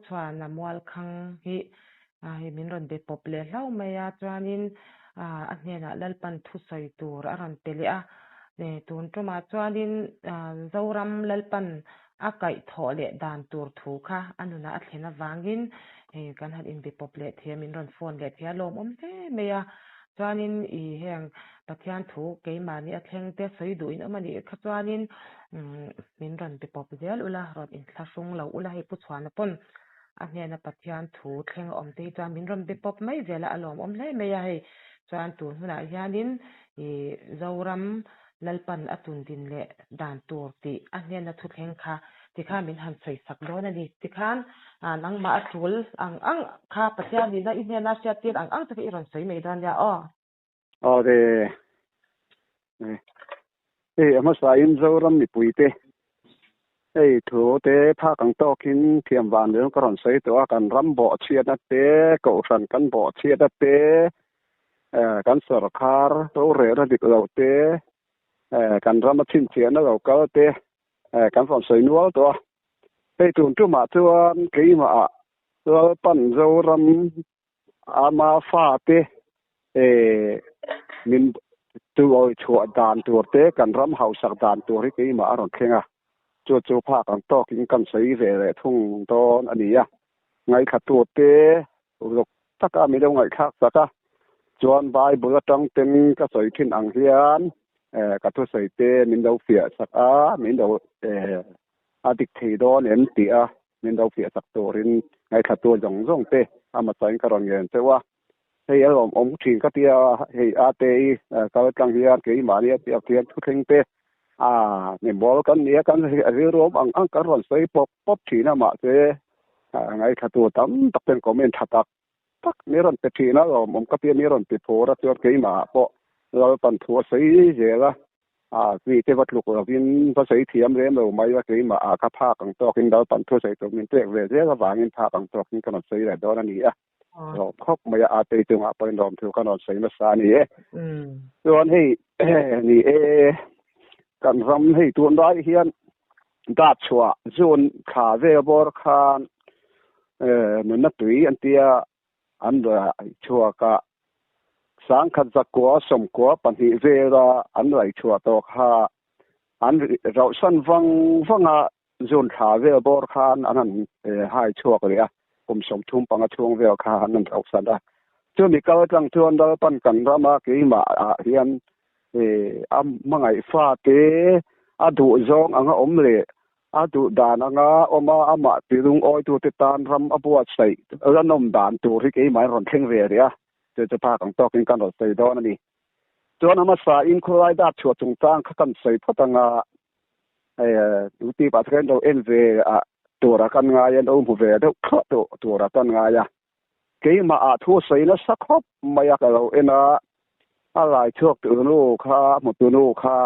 ชวานมวลคังฮิhi min ron be pop le lau maya chuanin anhena lalpan thu soi tur aran peli a ne tun tuma chuanin zoram lalpan akai thole dan tur thu kha anuna athlena wangin kan han in be pop le the min ron phone le thia lom te meya chuanin I heng pathian thu keimani athleng te soi duin amani kha chuanin min ron be pop del ula ron in thlasung lo ula hi pu chhuana pon anhena pathian thu thleng omte cha min ron be pop mai vela alom hle meya hei chuan tur huna hianin zoram lalpan atun din le dan tur ti anhena thu thleng kha tikha min han soi sak don ani tikhan nang ma atul ang kha pathian ni na inhena sia tir ang ta iron soi mai dan ya de ama sa in zoram ni puite thu te pha kang to kin thiam wan le ko ron sei to kan ram bo chiat na te ko san kan bo chiat na te kan sarkar to re ra dik lo te kan ram chin chian na lo ka te kan ron sei nual to tun tu ma chuan ke ma to pan zoram ama fa te min tu oi chua dan tur te kan ram hau sak dan tur ri ke ma ron khenga chu pha kang to kin kan sei ve le thung ton ania ngai kha tu te lok taka mi dong ngai khak saka chuan bible tang ten ka soi thin ang hian ka thu sei te min do fia saka min do adik thei don en ti a min do fia sak torin ngai kha tu jong te ama sain ka ron yen te wa hei om thin ka tia hei ate ka tang hian ke ma ria ti akian thu theng te ni bol kan nia kan ri rom ang kan ron sei pop thina ma te ngai kha tu tam tak pen comment hatak tak ni ron pe thina om ka pia ni ron pe phora chot ke ma po lo pan thu sei je la vi te wat luk rovin pa sei thiam rem lo mai wa ke ma ka pha kang to kin dal pan thu sei to min te ve je la wangin pha kang to kin kan sei la don ani khok maya ate tunga point rom thu kan sei ma sa ni don hei ni kan ram hei tuan dai hian da chua zone kha ve bor khan na tui antia an da chua ka sang khat zakwa som ko panhi ve ra an lai chua to kha an rau san wanga zone kha ve bor khan anan hai chua ka ria kum som thum panga chung ve kha an rau san da chu mi ka tang chuan da pan kan rama ke ma hian mangai fa te adu zong anga omle adu dan anga oma ama tilung oi tu te tan ram abuat sai ranom dan tu ri ke mai ron theng ve ria te pa kang to kin kan ro sei don ani chuan ama sa in khoi da chu chung tang kha kan sei photanga uti pa thren do en ve tu ra kan nga yan o mu ve do kho tu ra kan nga ya ke ma thu sei na sakhop maya ka lo ena alai chok tu nu kha mu tu nu kha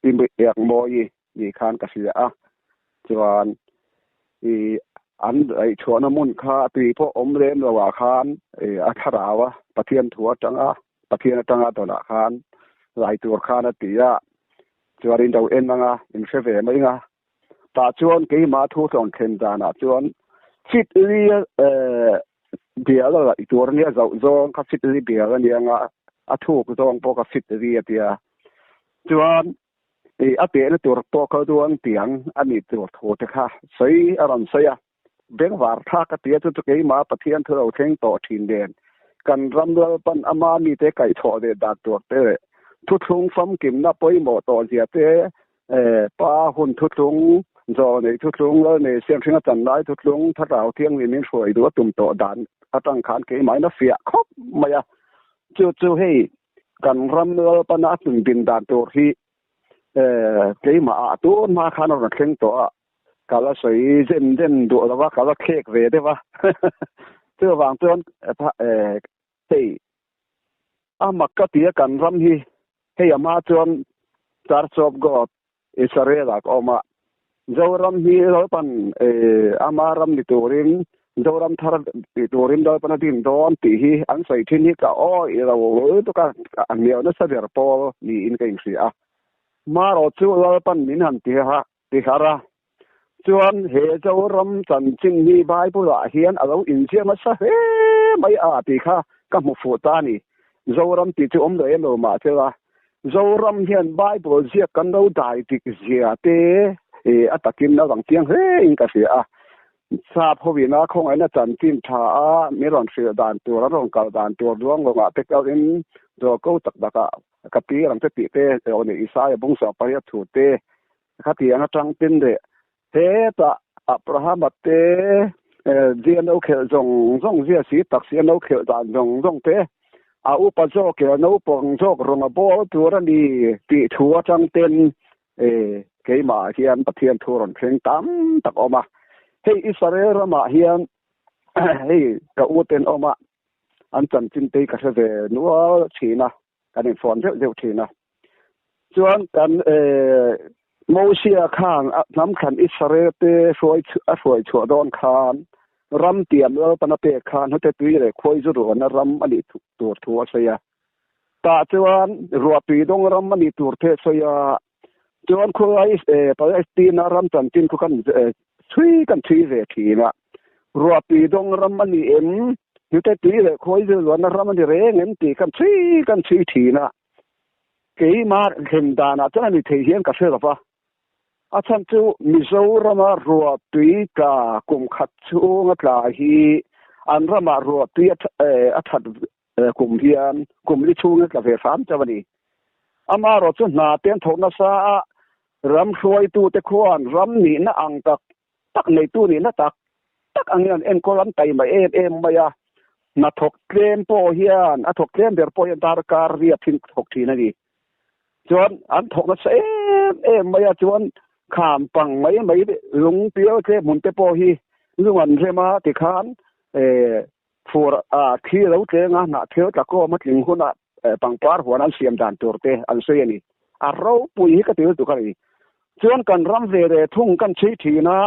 tim be yak moi ni khan ka sia chuan an ai chuan mun kha ti pho om lem lawa khan a tharawa pathian thua tanga to la khan lai tur khan atia chuarin do en nga in seve mai nga ta chuan ke ma thu thong khen dana chuan fit ri dia la i tur nia zong kha fit ri dia la nia nga a thu ku zong po ka fit ri atia chuan ate na tur to ka duang tiang ani tur tho te kha sei aran sei a beng war tha ka tia tu ke ma pathian thro theng to thin den kan ram lo pan ama mi te kai tho de da tur te thu thung fam kim na poi mo to zia te pa hun thu thung zo nei thu thung lo nei siam thinga chan lai thu thung tha rao thiang ni min shuai du tum to dan atang khan ke mai na fia khop maya chu hei kan ram lo pan a tung din dan tur hi ke ma tu ma khan ro theng to kala sei zen do la wa kala khek ve de wa tu wang tuan hei ama ka tia kan ram hi hei ama chuan church of god Israel ak oma zoram hi ro pan ama ram ni turin zoram thar ni turin do pan din don ti hi an sei thin hi ka o i ro to ka an meo na sa ver pol ni in ka ing sia ma ro chu ro pan min han ti ha ti hara จวนเหเจ้ารำจันจิงมีบายปุระเฮียนเอาอินเสียมาซะเฮไม่อาติค่ะก็มุฟูตานี่เจ้ารำติดอมเลยโลมาเจ้าเจ้ารำเฮียนบายปุเสียกันเราได้ติเสียเตอัตกินเราหลังเตียงเฮอิงกะเสียทราบพวินาคงไอ้น่ะจันจินทามีรอนเสียดานตัวรองกาดานตัวดวงลงอ่ะเต็กเอาอินตัวกูตักดักกะปีหลังจะติเตเอาในอิสายบุงสะปะยะถูเตคติอันจังตินเดเฮตะอับราฮัมเตเจียนเอาเขจงเสียสีตักเสียนเอาเขจานจงเตอาอุปโจเกนอุปงโจกรงบ่ตัวนี้ติทัวจังเต็นเกมาเฮียนปะเทียนทุรนเพลงตามตักออกมาเฮอิสราเอลมาเฮียนเฮกะอูเต็นออกมาอันจันจินเตกะเสนัวชีนะกันฟอนเร็วๆทีนะจวนกันโมเสียข้างน้ำขันอิสราเอลเตสวยชัวดอนคานรำเตียมแล้วปนเปคานเขาจะตุยเลยคุยจุดวันรำอันนี้ตัวทัวเสียตาจวนรัวปีดงรำอันนี้ตัวเทเสียจวนคุยปาเลสไตน์รำจันจินคุกันช่วยกันช่วยเวทีนะรัวปีดงรำอันนี้อยู่แต่ตุยเลยคุยจุดวันรำอันนี้เร่งเงินตีกันช่วยทีนะเกี่ยมาเห็นดานะจะนี่เทียนกับเสือปะอาจารย์จูมิโซรามารัวตุยกากุมขัดชูงกลาฮีอันรามารัวตุยอัฐกุมเฮียนกุมลิชูงกลาเวฟามจวันนี้อามารอจุนาเตียนทนสารำช่วยตู้ตะควนรำนี่นะอังตักในตู้นี่นะตักอังเงินเอ็นโคลันไตมาเอ็มมายานาถกเกรมโปเฮียนถกเกรมเดอร์โปยันตาร์การเรียบทิ้งถกทีนั่นดีจวนอันถกนะเอ็มมายาจวนข้ามปังไม่ลุงเปียวเทมุนเตโปฮีลุงวันเรมาติคานฟูขี้เราเจงนะเที่ยวตะโกมาถึงคนปังปาร์หัวนั้นเสียมด่านตัวเตอันเสียนี่เราปุยก็เที่ยวตุกันนี่จวนกันรำเวเรทุ่งกันชี้ทีนะ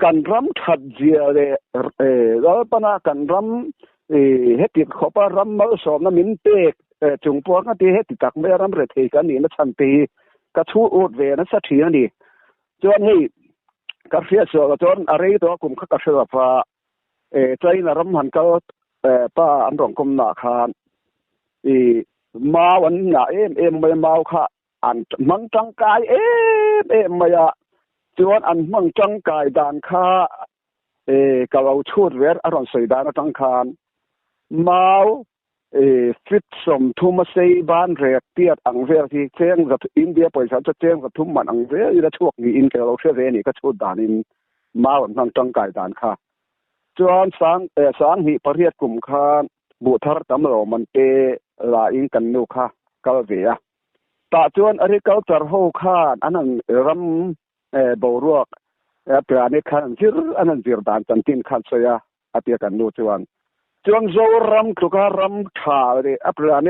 กันรำขัดเจียเรแล้วปนากันรำเฮติขอปารำมาสอบน้ำมินเตกจุงปวกนั่นที่เฮติตักไม่รำเรทีกันนี่นะชันตีกระชูอุดเวนัสัตย์นี่จวนให้กาแฟสวยจวนอะไรตัวกลุ่มข้ากาแฟฟ้าใจนารำหันก็ป้าอันรองกรมนาคารมาวันหน้าเอ็มไม่มาค่ะอันมังจังกายเอ็มไม่จวนอันมังจังกายด่านค่ากับเราชูดเวรอารมณ์สวยด่านจังคารมาฟิตสมทุมเซบ้านเรียกเตียดอังเวรที่เชียงกับอินเดียไปฉันจะเชียงกับทุ่มมันอังเวรอีละช่วงนี้อินเกเราเชื่อเรนี่ก็ชูดด่านอินมาวันมังจังกายด่านค่ะจวนสางหิปริยกลุ่มค่าบุตรตำรวจมันเตลาอิงกันนูค่ะก็เวียตาจวนอะไรก็จะหูค่าอันนั้นรำบรวกเปลี่ยนขันจิรอันนั้นจิรดานจันทินขันเสียอาเปียกันนูจวนโซรำทุกรำข่าวเลยเปลี่ยน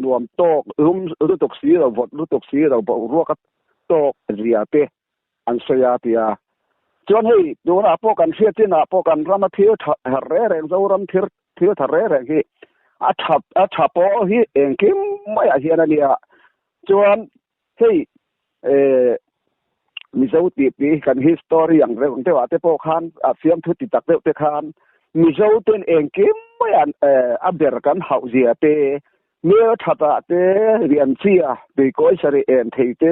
นวมโตกรุ่ตกสีเราวดรุ่ตกสีเราบรวกโตกเรียเปอันเสียเปียจวนให้ดูนะพวกกันเชื่อที่นะพวกกันรำมาเที่ยวหาเร่แรงโซรำเที่ยวหาเร่แรงที่อาชับโอฮีเองคิมไม่อาเฮียนเนี่ยจวนให้มิเจ้าตีปีกันฮิสตอรี่อย่างเรื่องที่ว่าเตปคันเสียมทุติตักเตปคันมิเจ้าเต็นเองคิมไม่อันเบร์กันเฮาเสียเตเมื่อทัดเตเรียนเสียไปก้อยเสรีเอ็นเทเต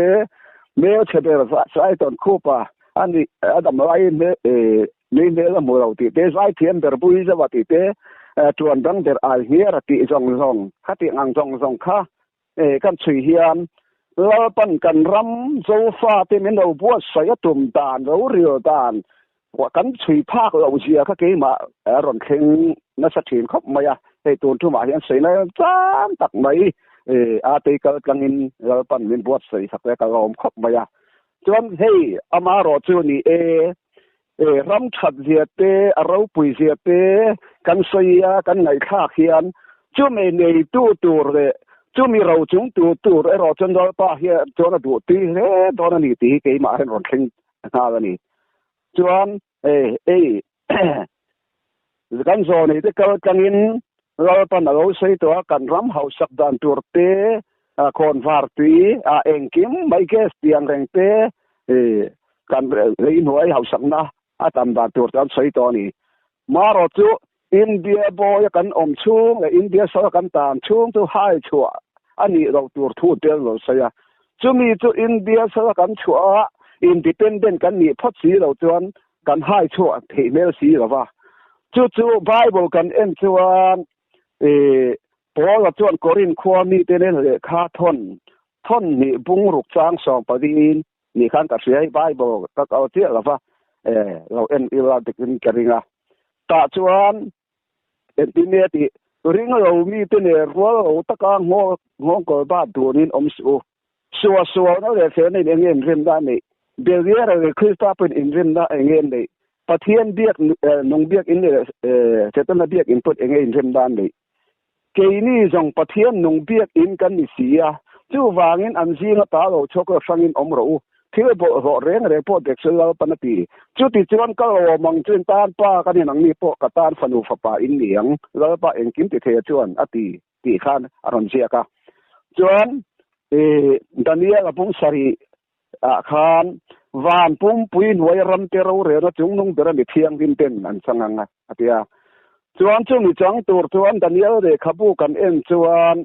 เมื่อเชเบร์สายตอนคู่ป่ะอันนี้อันดับไรเนี่ยละมัวเราตีเตสายเทียนเบร์บุยจะว่าตีเตจวนดังเดอร์อาเฮียรติจงข้าติอังจงข้ากันสุยเฮียนแล้วปันกันรำโซฟาเต็มเราบัวใส่ตุ่มตาลเราเรียวตาลว่ากันสุยภาคเราเชียข้าเกมาร่อนเข่งนัสถินครับมาให้ตัวทุ่มอาเฮียนใส่ในจานตักไหมอาติกกังอินเราปันวินบัวใส่สักแต่กระลมครับมาจวนให้อามารอจวนี่รำชัดเสียเตเราปุยเสียเตกันเสียกันไหนข้าเขียนจู่ไม่ในตัวเลยจู่มีเราจุงตัวเราจนเราป้าเฮียจนดูตีตอนนี้ตีเกี่ยมาให้รถเข็งน่าจะนี่จวนกันโซนี่ที่เกิดกันอินเราตอนเราใช้ตัวกันรำเฮาสักดันตัวเตคอนฟาร์ตีเองคิมไม่แค่เสียงแรงเต กันเลยหน่วยเฮาสังนะอาตามดาตัวกันใส่ตอนนี้มารอจุอินเดียบอยกันอมชุงอินเดียสอกันตามชุงตัวให้ชัวอันนี้เราตัวทูเดียวเราเสียจุมีจุอินเดียสอกันชัวอินดิเพนเดนต์กันนี่พัดสีเราจวนกันให้ชัวที่เมลสีหรอวะจุไบเบิลกันเอ็นจวนพอเราจวนกอรินความีเตเนเลยคาท่อนนี่บุงรุกจางสองปดินนี่ขันกับเสียไบเบิลก็เอาเที่ยวหรอวะเราเอ็นอีลาติกินกันริงอ่ะตาจวนเอ็นติเนติริงเรามีเตเนรัวเราตะกางงงก็บ้าตัวนี้อมสัวนั่นแหละเสียในเงินเริ่มได้นี่เบียร์เราคริสต์เป็นอินเริ่มได้เงินเลยปะเทียนเบียกนงเบียกอินเนี่ยเจตนาเบียกอินพุตเงินเริ่มได้นี่เกนี่จงปะเทียนนงเบียกอินกันนี่เสียจู่วางเงินอันซีนตาเราชกฟังเงินอมรู้ที่เราเร่งพอเด็กเสือปนปีจู่ติจวนก็เรามองจนตานป้ากันนี่นังนี่พวกกตานฟันูฟ้าอินเหลียงแล้วป้าเองกินติเทจวนอตีขันอารมณ์เสียกะจวนดันเนียกับพุงสรีขานวานปุ่มปุยหน่วยรำเตเราเรือจุงนุ่งเดรมิเทียงดินเต็นอันสังงังอ่ะเดียจวนจุงมีจังตัวจวนดันเนียเดขบูกันเอ็นจวน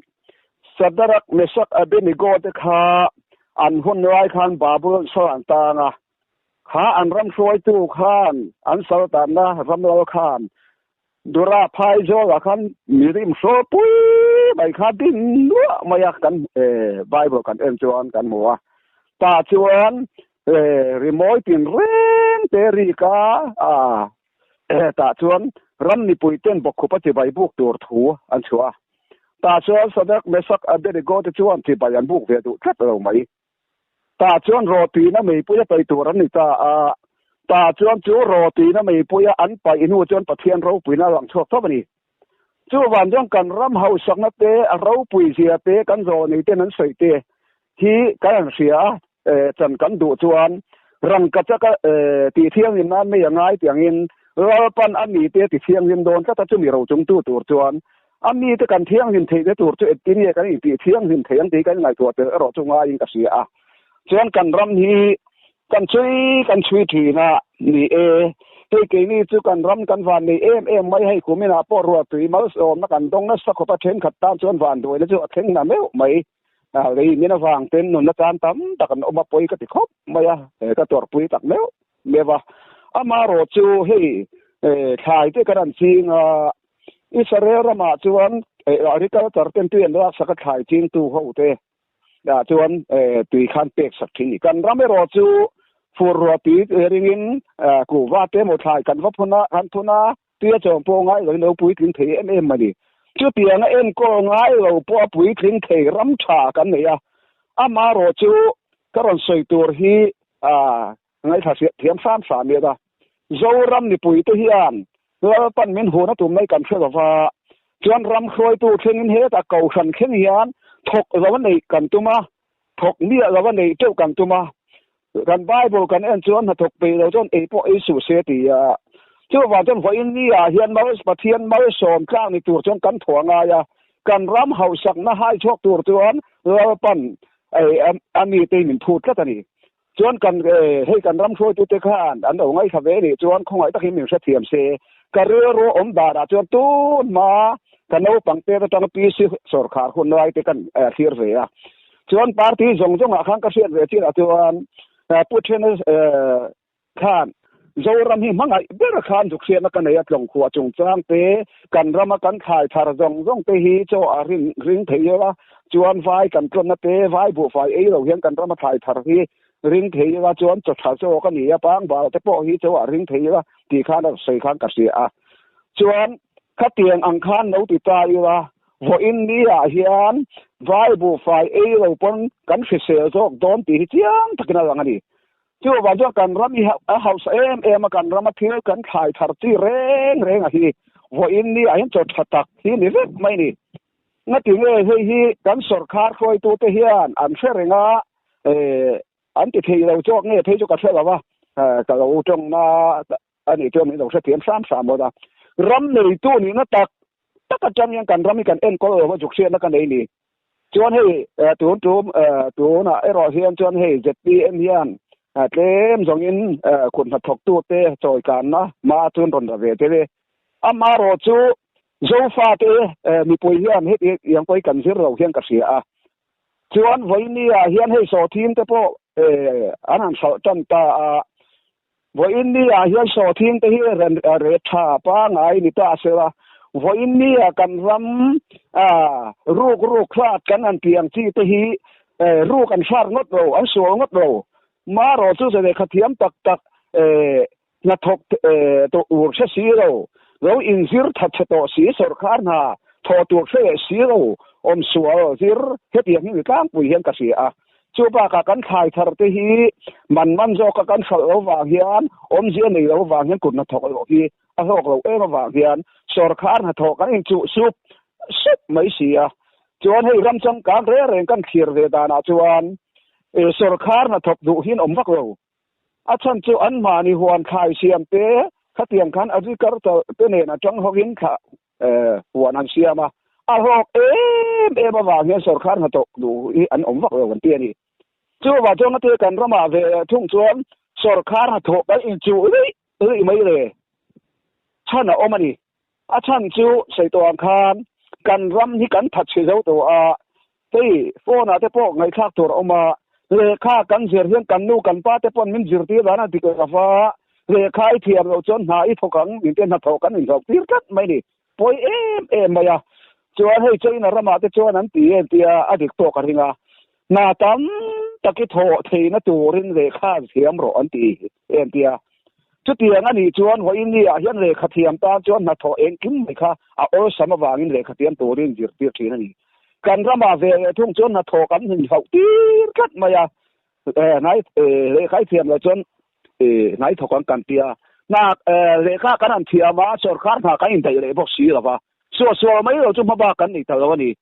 สัดรักเมสักอเบนิโกเดขาอันหุ่นไว้ขานบาบุลสานตางะขาอันรำช่วยตู้ขานอันสารตานะรำเราขานดูราพายโจละคันมีริมโซปุยใบขาดินนัวมาอยากกันไบเบิลกันเอ็นจวนกันหมัวตาจวนรีโมทตินเรนเตริกาตาจวนรันนี่ปุยเต้นบกขุปฏิบัยบุกตัวถัวอันชัวตาจวนสดักเมสักอเดริโกตจวนที่บายันบุกเวดุชัดเราไหมตาจวนโรตีนะไม่ปุยไปตัวรันนี่ตาจวนจูโรตีนะไม่ปุยอันไปอินูจวนปะเทียนเราปุยน่าหลังชอบทบนี่จูวันยังกันรำเฮาสังนัตเตเราปุยเสียเตกันโซนี่เตนั้นใส่เตที่กันเสียจันกันดูจวนรังกัจจะตีเที่ยงยินนั้นไม่ยังไงเตียงยินเราปันอันนี้เตตีเที่ยงยินโดนก็จะมีเราจงตู้ตัวจวนอันนี้จะกันเที่ยงยินเทตัวจุดที่นี่กันอีกตีเที่ยงยินเที่ยงตีกันไงตัวเตอเราจงว่ายิงกเสียจวนกันรำนี้กันช่วยทีนะนี่ให้เกนี่จุกันรำกันวันนี้ไม่ให้คุมินาปอรัวตีมาสโอมกันตรงนั้นสักขบเชนขัดตามจวนวันด้วยแล้วจะเข่งนะไม่เลยมีนะฟังเต็นนนจานตั้มตะกันออกมาปุยก็ติครบไม่ก็ตัวปุยตักแล้วเมียว่าอามาโรจูให้ขายที่กระดันจริงอิสราเอลมาจวนอริกาตัดเป็นตัวเองสักขายจริงตัวเขาเตะจวนตุยขันเป็กสักทีกันรำไม่โรจูฟูรัวปีเรื่องกูว่าเตะหมดขายกันว่าพนะคันพนะเตี้ยจอมโปงไงเลยเราปุยถึงเทมาดิจุดเตียงเอ็นก็ง่ายเราพอปุ๋ยทิ้งเทรำชากันเนี่ยอามาโรจูก็รอนใส่ตัวที่ไงถ้าเทียม3เนี่ยก็โจรำนี่ปุ๋ยตัวที่อันแล้วปั้นเหม็นหัวนะตัวไม่กันเชื่อว่าจวนรำคอยตัวเข่งเฮตาเก่าขันเข่งยันถกเราวันไหนกันตัวมาถกเนี่ยเราวันไหนเจ้ากันตัวมากันไบเบิลกันเอ็นจวนถกไปเราจนพวกสุเสตีเจ้าว่าจนว่าอินเดียเฮียนมาปะเทียนมาสอนข้างในตัวจนกันถั่วงายกันรำเฮาสักนะให้ชกตัวจวนเราปั้นอันนี้ตีหนึ่งพูดก็ตอนนี้จวนกันให้กันรำช่วยตัวเตข้านอันเอาไงขบเวนี่จวนคงไอ้ตะขิมิวเสถียรเสกระเรือรู้อมดาราจวนตูนมากันเอาปังเตะตั้งปีสิสรขาคนไอ้เตกันเทียร์เสียจวนปาร์ตี้จงอาข้างกระเสียเวทีจวนพูดเช่นข้านโจรำหิมังไอเบรคานจุกเสียนักกันเนี่ยจงขวาจงจ้างเตกันรำกันขายทารจงเตฮีโจอาริงเทียวจวนไฟกันกลนเตไฟบุไฟเราเห็นกันรำขายทารฮีริงเทียวจวนจุดขาโจกันเนี่ยปังบ่าวแต่พอฮีโจอาริงเทียวตีข้านใส่ข้านกระเสียจวนขัดเตียงอังคารเราติดตาอยู่ว่าอินเดียเฮียนไฟบุไฟเราปนกันฟิเซลโจโดนตีเจียงตะกินอะไรนี่จู่ว่าจะกันรำมีเฮาส์มากันรำมาเที่ยวกันขายทาร์ตี้เร่งอ่ะที่ว่าอินนี่อันจดตักที่นี่เว็บไม่นี่งั้นถึงที่กันสรคาร์คอยตัวเทียนอันเชื่อเรื่องอันที่ที่เราจอกเนี่ยที่จะกระเชื่อว่าก็เราจงมาอันนี้จงนี้เราเทียม3หมดรำในตัวนี้นะตักกระจำยังกันรำมีกันเอ็นก็ว่าจุกเสียนักกันนี่จวนให้ตัวน่ะไอ้รอเฮียนจวนให้7 ปีเฮียน เต็มสองอินคุณถกตู้เตจอยกันนะมาจุนรนระเวเตเลมารอจูโซฟาเตมีปุยเฮียนเฮ็ดยังปุยกันสิเราเฮียนกะเสียจวนไว้นี่เฮียนให้โซทีมเตปอันนั้นเขาจันตาไว้นี่เฮียนโซทีมเตเฮเรทาป้าไงนี่ตาเสละไว้นี่กันรำรูกคลาดกันอันเพียงที่เตฮีรูกันฟาร์งดเราอันสวงดเรามารอจูจะได้ขเทียมตักนัทกตัวอุรสีเราอินซิร์ทัดโตสีสรคารนาทอตัวเฟสีเราสวซิร์เฮ็ดอย่างนี้กันปุยเฮียนกะเสียจูบากกันขายทาร์เตฮีมันจอกกันฝรั่งวางเฮียนเจียนี่เราวางเฮียนกุนนัทกเราฮีอาทกเราวางเฮียนสรคารนาทกันจูซุบไม่เสียจวนให้รำจังการเร่งกันเขียร์เวดานาจวนสรคารนาทกดูหินวักเราอาชันจวนมานิฮวนขายเสียมเตขัดเตียงคันอธิการตัวเนี่ยนะจังหกินค่ะหัวนันเสียมาหอกมาว่าเงี้ยสรคารนาทกดูอันวักเราวันเตี้ยนี่จู่ว่าจังเตกันระมาเวทุ่งจวนสรคารนาทกไปอินจู่ไม่เลยฉันมันนี่อาชันจู่ใส่ตัวอังคารกันรำที่กันถัดเสียตัวที่โฟนาเตปอกไงคักตัวออกมาเลขากันเสียเรื่องกันนู่กันป้าเตปอนมินจิรตีร้านที่กาแฟเลขาเทียมเราจนหาอีทกันมีเต็นหัดทกันอีกแล้วตีกันไม่ดีปอยไม่อะจวนให้ใจนารมาเตจวนนั้นตีอดีตตัวกันงานาตั้มตะกี้โถเทนตัวรินเลขาเทียมรออันตีตีจุดที่งั้นนี่จวนหัวอินนี่ยันเลขาเทียมตาจวนนัทเองกินไหมคะสมวางินเลขาเทียมตัวรินจิรตีทีนั่นนี่กันระมาเวทุ่งจวนนัทกันหินเขาตีกันมายานายเลขาเทียมเราจนนายทกันกันเตียนาเลขากันอันเทียมาสรคารหากันอินไทยเลยพวกสีหรอปะสัวไม่เราจะมาบ้ากันอีกแต่ละวันนี้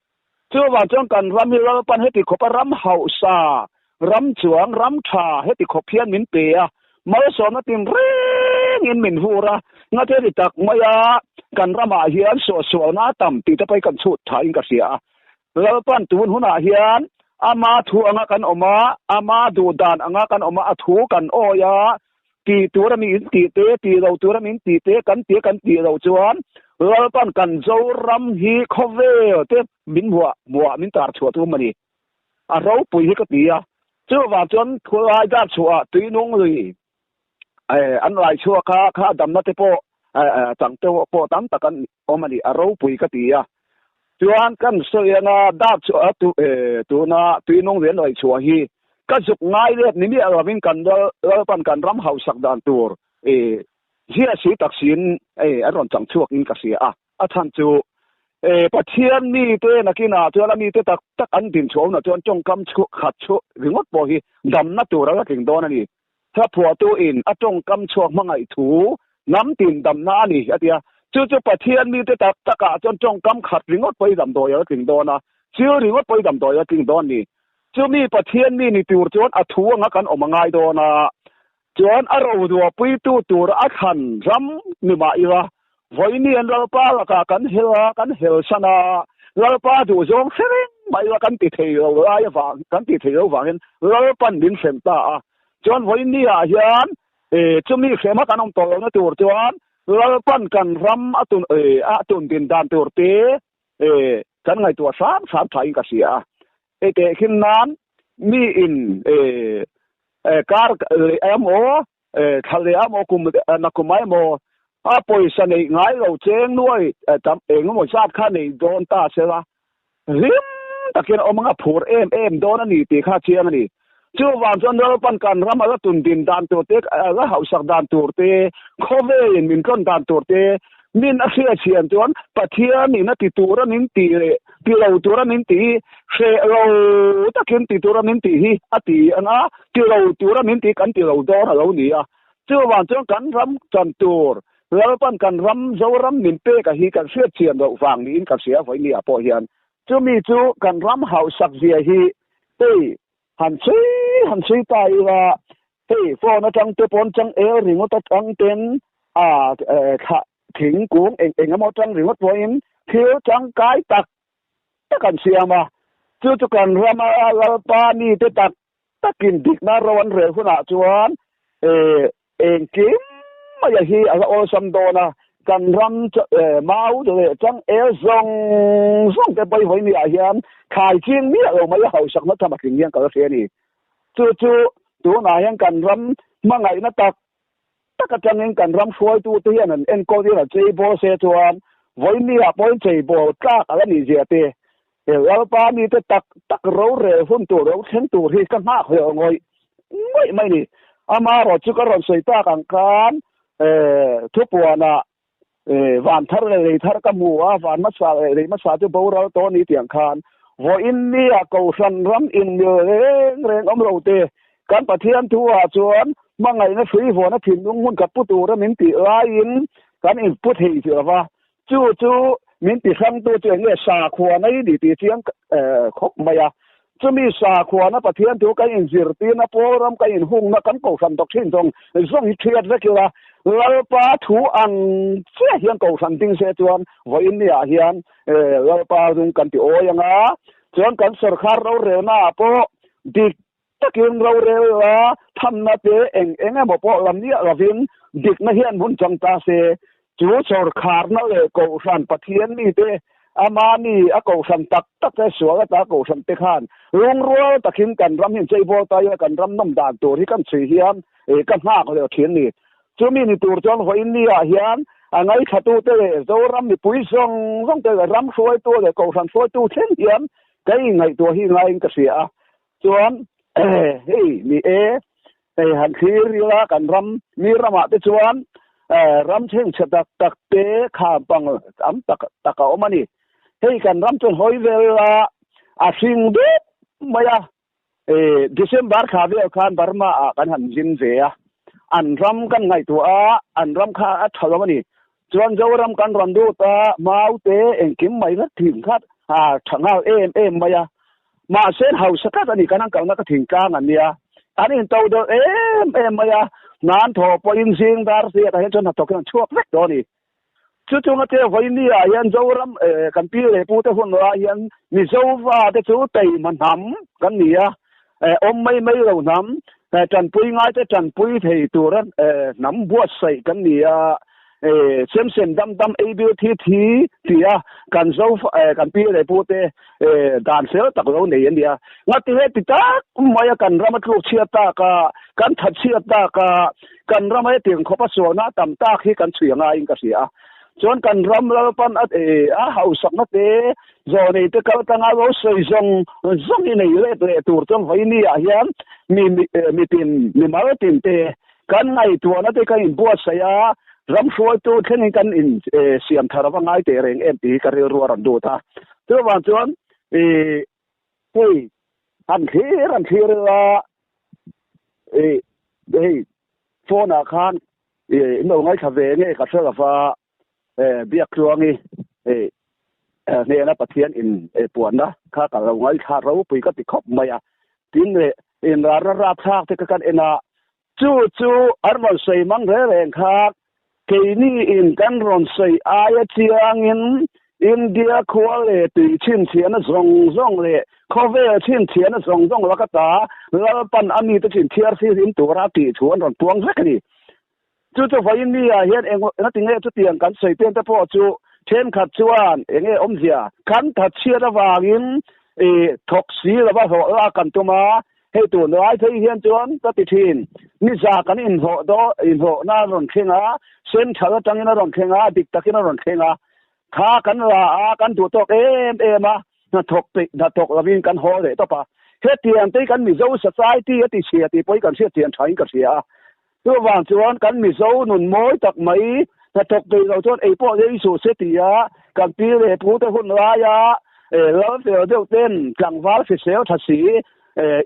เชื่อว่าจนกันรำมีเราปันให้ติดขบรำเฮาซารำจวงรำชาให้ติดขบเพียนมินเปียมาสอนตินเร่งอินมินฟูระงั้นเทติตักมายากันรำมาเฮียนสัวน้าต่ำติดไปกันสุดท้ายกันเสียเราปันตูนหัวหน้าเฮียนอามาถูอังกันออกมาอามาดูดานอังกันออกมาถูกันโอยาตีตัวมีอินตีเราตัวมีอินตีกันเราจวนเราปันกันเจ้ารำฮีคเวเตมินหัวมินตาชัวตัวมันนี่เราปุยให้กตีเชื่อว่าจนคุยได้ชัวตีนุ่งเลยอันไรชัวข้าดำนัดเปจังเตโปตั้มตะกันมันนี่เราปุยกตีจวนกันเสียนาดาชัวตัวน่ะตีนุ่งเรียนไรชัวฮีก็สุกง่ายเลยนี่มีอะไรวิ่งกันเราปันกันรำเฮาสักดานตัวเฮียสีตักสินอารมณ์จังชั่วกินกะเสียท่านจูประเทศนี้เตนักนาตัวละมีเตตักอันดินโฉมนะจนจงกำชุขัดชุหรือวัดบ่ฮีดำนัดตัวเราก็ถึงโดนนี่ถ้าผัวตัวอินจงกำชวมังไอถูน้ำตินดำน้านี่เดียจู่ประเทศนี้เตตะกะจงกำขัดหรือวัดไปดำตัวก็ถึงโดนนะชื่อหรือวัดไปดำตัวก็ถึงโดนนี่จู่มีประเทศนี้นี่ตัวจนถูงักกันออกมาง่ายโดนนะจวนอารมณ์ตัวปุยตัวอัดหันรำนี่มาอีละวันนี้เราป้าละกันเฮลชนะเราป้าดูจงเสียงไม่ละกันติดเที่ยวอะไรฟังกันติดเที่ยวฟังเราปั้นดินเส้นตาจวนวันนี้ยันจะมีเขมากันองตัวนะตัวจวนเราปั้นกันรำตุนดินดานตัวเตกันไงตัวสามไทยกันเสียเตะขึ้นนั้นมีอินการโมทะเลโมกุมนักกุมายโมปอยสันง่ายเราเจงด้วยจำเองโมชาติข้านี่โดนตาเสียละริมตะเกียนออกมาผูดโดนนี่ตีข้าเชียงนี่จู่วันจนเราปันกันรำมาตุนดินดานตัวเตกแล้วเฮาสักดานตัวเตโคเวนมินก้นดานตัวเตมินอาเซียนจวนประเทศนี่นะติตัวนินตีเลยตีเราตัวนินตีเชเราตะเกียนตีตัวนินตีฮีตีอันนะตีเราตัวนินตีกันตีเราโดนเราเนี่ยจู่วันจนกันรำจันตัวเราปั้นกันรำเจ้ารำมินเป้กับฮีกันเสียเชียนเราฟังนี่อินกับเสียไฟนี่พอเห็นจู่มีจู่กันรำเฮาสักเสียฮีเต้หันซีตายว่าเฮ้ฟอนจังเตปอนจังริงว่าจังเต็นถิงกุ้งเองมอจังริงว่าตัวอินเที่ยวจังกายตักกันเสียมาจู่กันรำเราปานี่เตตัก ตะกินดิกนาร้อนเรหุ่นจวนเองกิมมาอย่าฮีอะโอซัมโดนะกันรำมาอุดเลยจังส่งแต่ไปไว้นี่เฮียนขายจริงเนี่ยเราไม่เฮาสักนัดทำมาถึงเงี้ยก็เสียนี่จู่ตัวนายกันรำมาไงนะตักจังเองกันรำช่วยตัวเตี้ยนั่นเอ็นโกดีละเจโบเซจวนไว้นี่ปอยเจโบกล้าอะไรนี่เจเตแล้วปานี่จะตักเราเรหุ่นตัวเราเช่นตัวที่กันมากเลยงอยไม่นี่อามาเราจุกรอนใส่ตากันกันทุกวันน่ะวันทะเลทะกะมัววันมัสาเลยมัสาจะบ่เราตอนนี้เตียงคานว่าอินเดียก็สันรำอินเดียเร่งอำเราเตกันประเทศทั่วจวนมาไงนะฟรีหัวนะถิ่นลุงหุ่นกับปุตูระมินติลายินกันอินพุทธิเสือว่าจู่มินติครั้งตัวเจเนี่ยสาขวในดิติเสียงคบมายาจะมีสาขวนะประเทศทั่วกันอินจิรตีนะโปรมกันอินหุ่งนะกันก็สันตกชิ้นตรงส่งเทียดเลยคือว่าเราปาถูอันเสียเฮียนก็สันติงเสจวนว่าอินเดียเฮียนเราปาดุงกันติโอยังอ่ะจวนกันสรคารเราเร็วหน้าโปดิตะกินเราเร็วว่าทำนาเตเองบ่ปอลำนี้เราวินดิกนะเฮียนบุญจังตาเสจู่สรคารนั่นเลยก็สันประเทศนี่เตอามานี่ก็สันตักแต่สวยตาก็สันเตคานลุงรัวตะกินกันรำเห็นใจบ่ตายกันรำน้ำด่านตัวที่กันสีเฮียนกันมากเลยเทียนนี่จุมีนี่ตัวจอนหัวอินเดียเฮียนอันไหนขัดตัวเตะโซรำมีปุ๋ยส่งเตะรำช่วยตัวเลยก็สันช่วยตัวเช่นเฮียนไงไงตัวที่ไงก็เสียจวนเฮ้ยมีหันคีรีละกันรำมีรำมาติจวนรำเช่นฉดักตักเตะข้ามปังตะกเอามานี่เฮ้ยกันรำจนหอยเวลาสิงดุมายาDecember ขาเดียวกันบาร์มากันหันจินเสียอันรำกันไงตัวอันรำข้าทรมนี่จวนเจ้ารำกันรำดูตามาอุเตเองกิมไม่ละถิ่นคัดถังเอาเอ็มมายามาเส้นเฮาสกัดอันนี้กันนั่งกันนักถิ่นกลางอันเนี้ยอันนี้ตัวเดียวเอ็มมายานานทอปอินซิงดาร์เสียแต่เห็นจนหัดตกกันชั่วเล็กตัวนี้จู่ๆมาเจอวันนี้ยันเจ้ารำกันปีเลยพูดแต่คนว่ายันมีเจ้าว่าแต่จู่เตยมันทำกันเนี่ยไม่เรานำแต่จันปุยง่ายแต่จันปุยที่ตัวนั้นนำบัวใส่กันเนี่ยเส้นดำABTที่กันเจ้ากันปีเลยพูดแต่ด่านเสือตักเราเนี่ยเนี่ยงัดที่เหตุตากมากันรำลูกเชียตากกันทัดเชียตากกันรำให้ถึงขบสวนะต่ำตาที่กันเสียงอิงกเสียจนกันรำแล้วปันเฮาสักนัดจอนี่จะเขาตั้งเอาใส่ซองนี่เลยตัวจนไว้นี่เฮียนมีตินมีมาตินเตกันไงตัวนั้นที่กันบัวเสียรำช่วยตัวแค่นี้กันเสียมทาร์ว่าไงเตเรงตีกันเรียรัวรันดูท่าตัววันจวนปุ้ยอันที่ว่าโฟนอาคารน้องไงคาเฟ่เนี่ยก็เชื่อว่าเบียกลวงนี่เนี่ยนะประเทศปวนนะข้ากับเราไงข้าเราปุยก็ติดขอบมาทิ้งเลยราพากที่กันนะจู่อันมันใส่มังแรงข้าเกนี่กันรอนใส่อายเจียงอินเดียคัวเลยตีชิ้นเสียนะส่งเลยคอเวชิ้นเสียนะส่งแล้วก็ตาแล้วปันอันนี้ตัวชิ้นเทียร์ที่ตัวราตีชวนรอนปวงสักนี่จู่ไฟนี่เห็นเองนั่นถึงจุดเตียงกันใส่เตียงแต่พอจู่เช่นขัดชวนเองอมเสียขันถัดเชียระวางินถกสีระว่าหัวกันตัวมาให้ตัวน้อยที่เห็นจวนก็ติดทินนี่จากกันอินโหน่ารอนเข่งเส้นชาจังน่ารอนเข่งดิกตะกิน่ารอนเข่งข้ากันละกันตัวตกมาถกระวินกันหัวเลยต่อปะเฮ็ดเตียงตีกันมีเจ้าสไตล์ที่ติเสียตีไปกันเสียเตียงใช้กันเสียตัววางจวนกันมีเจ้าหนุนม้อยตักไหมถ้าตกไปเราจนพวกยี่สุเสียตีกันปีเลยพูดแต่คนร้ายแล้วเดี๋ยวเต้นกลางฟ้าเสียวทัศสี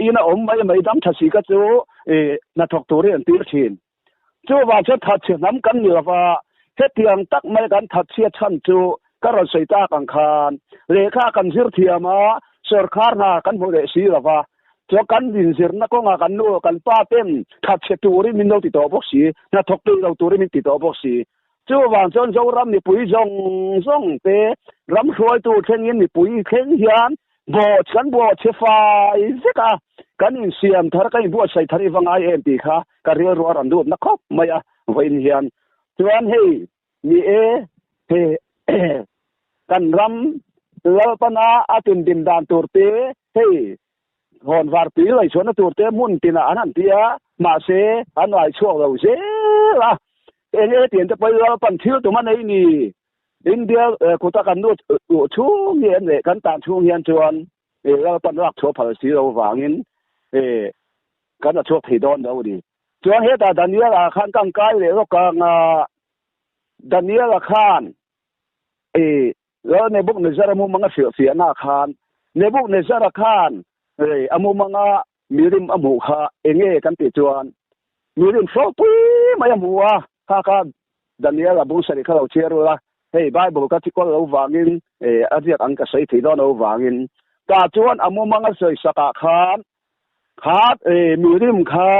อีน่าไม่ดำทัศสีก็จูน่าถกตัวเรื่องตีชินจู่ว่าจะทัดเสียน้ำกันเหนือว่าเฮ็ดเตียงตักไม่กันทัดเสียชั้นจู่ก็เราใส่ตากังคานเลขากันเสียเทียมาสรคาร์นากันบุเรศีหรอว่าจะกันดินเสียนักก็งากันโน่กันป้าเต็มทัดเสียตัวริมินเราติดต่อบ็อกซีน่าถกตัวเราตัวริมินติดต่อบ็อกซีจู่ว่าจนเจ้ารำนี่ปุ๋ยส่งเตะรำช่วยตัวเช่นนี้นี่ปุ๋ยเข่งเฮียนบ่ฉันบ่เชฟายสิกะ kan in siam thar kai bu sai thari wangai em ti kha ka ri ro ran du na khop maya voin hian chuan hei mi he kan ram lalpana atun din dan turte hei hon war pi lai chona turte mun tina anan tia ma se anwai chuak lo se la enge tien te pai lalpan thil tu man ei ni India kota kan nu chu hian le kan tan chu hian chuan lalpan rak chu phal si lo wangin kan a chuak thei don do di chuan he ta Daniel Khan kang kai le ro kang Daniel Khanแล้วในบุกในซารามุมังเสียหน้าคานในบุกในซาราคานอมุมังมีริมอมุขะเองกันติจวนมีริมโฟปุยมายมัวข้าดานิเอลบุษริเขาเชียร์ละเฮ้ยไบเบิลก็ที่ก็เราวางินอาเจียอังกฤษที่ดอนเราวางินตาจวนอมุมังเสียสกาคานมีริมขะ